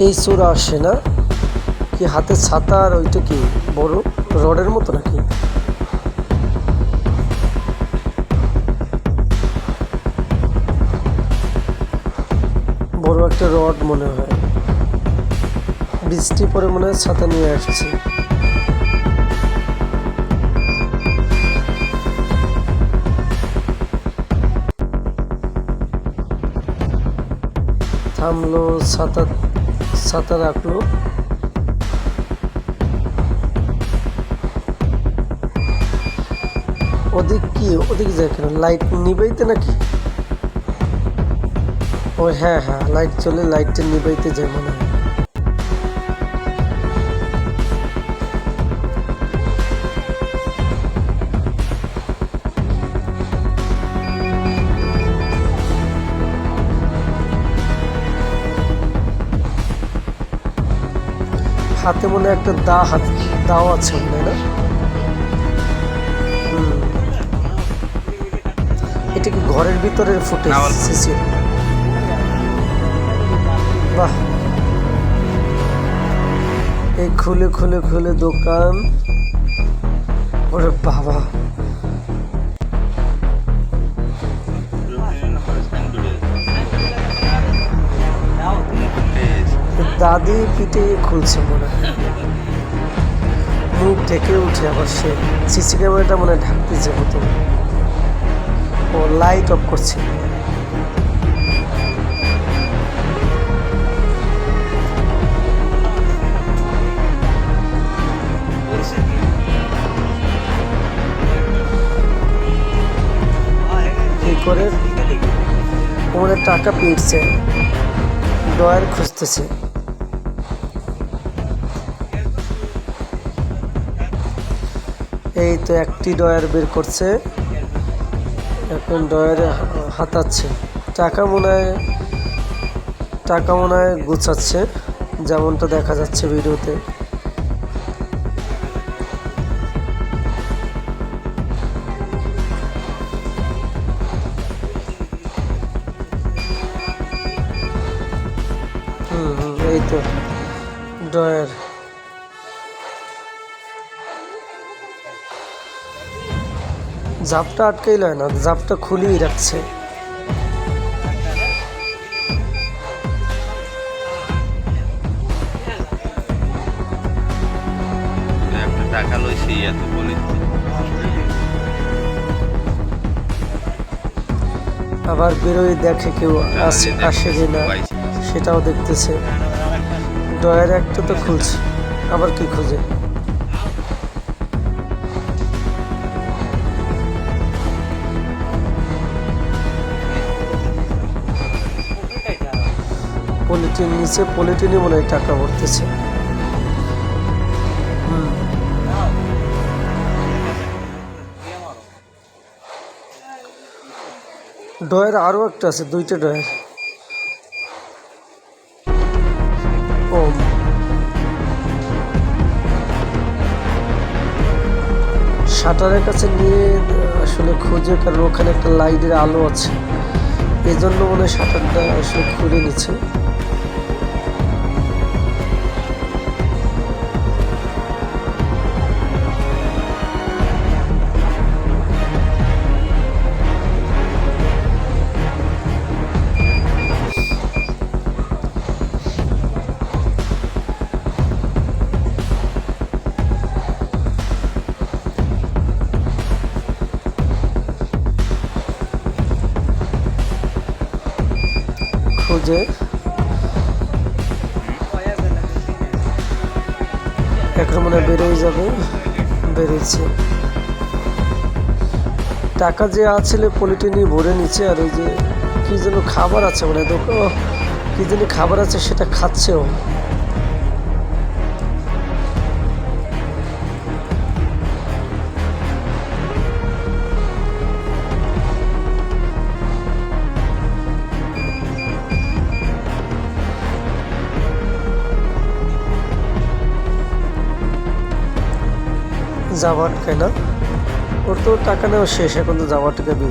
এই চোর আসে না কি হাতে ছাতা আর ওইটা কি বড় রডের মতো নাকি? বড় একটা রড মনে হয়, বৃষ্টি পরে মনে হয় ছাতা নিয়ে আসছে। থামলো, ছাতা ছাতা রাখলো। ওদিক কি ওদিক যায় কেন? লাইট নিবাইতে নাকি? ও হ্যাঁ হ্যাঁ, লাইট চলে, লাইটটা নিবাইতে যায় মনে হয়। হাতে মনে হয় একটা দাও আছে মনে হয় না? এটা কি ঘরের ভিতরের ফুটেজ? সিসি, বাহ, এই খুলে খুলে খুলে দোকান। ওরে বাবা, দাদি পিঠে খুলছে মনে হয়, মুখ ঢেকে উঠে আবার সে সিসি ক্যামেরাটা মনে হয় ঢাকতেছে মতো। ও লাইট অফ করছে। কি করে ওদের টাকা পিটছে, ডয়ার খুঁজতেছে। এই তো একটি ডয়ার বের করছে, এখন ডয়ারে হাতাচ্ছে। টাকা মনে হয় গুছাচ্ছে, যেমনটা দেখা যাচ্ছে ভিডিওতে। এই তো ডয়ার। জাপটা আটকাইল না, জাপটা খুলেই রাখছে। টাকা লইছি এত বলি, আবার বেরোয় দেখে কেউ আসে কিনা সেটাও দেখতেছে। ডয়ার একটা তো খুলছে, আবার কি খুঁজে? পলিথিন নিচে, পলিথিনে মনে হয় টাকা ভরতেছে। ডয়ার আরো একটা আছে, দুইটা ডয়ার। ও শাটারের কাছে নিয়ে আসলে খুঁজে, কারণ ওখানে একটা লাইটের আলো আছে, এই জন্য মনে হয় শাটারটা আসলে খুলে নিচ্ছে। খুঁজে এখন মনে হয় বেরোয় যাবে, বেরোচ্ছে। টাকা যে আছে পলিথিনে ভরে নিচ্ছে, আর ওই যে কি যেন খাবার আছে মানে দোকান, কি যেন খাবার আছে সেটা খাচ্ছেও। যাওয়া আটকায় না, ওর তো টাকা নেওয়া শেষ, এখন তো যাওয়া আটকাবি।